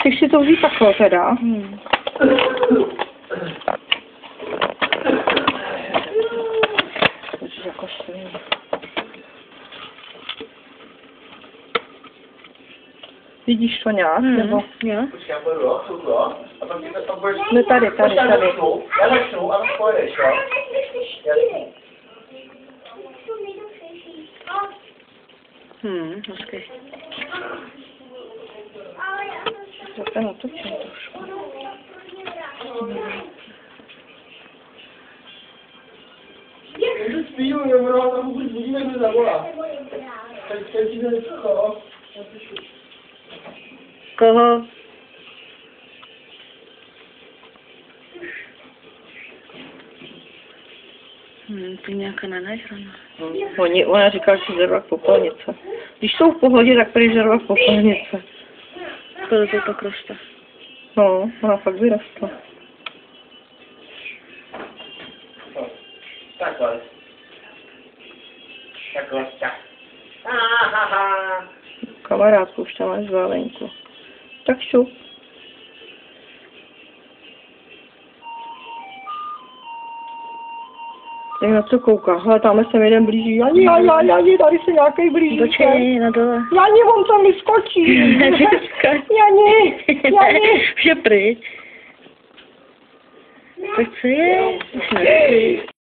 Chceš si to vzít takhle teda? Jako vidíš to nějak? Nebo? Jo. No tady. Já začnu, ale pojedeš, jo? Hezky. Zase natočím trošku. Když spiju, nebo tam buď budíme, kdo zavolá. Teď ti to co? Koho? To je nějaká nenažraná. Ona říkala, že žerva popelnice. Když jsou v pohodě, tak prý žerva popelnice. Kolik to pak roste? No, ona fakt vyrostla. Takhle. Kamarádku, už tam máš zválenku. Tak šup. Tak na co kouká? Hele, tamhle se mi jeden blíží. Jani, tady se nějaký blíží. Počkej, na dole. Jani, on tam mi skočí. Jani. Už je pryč. Tak co je? Už ne.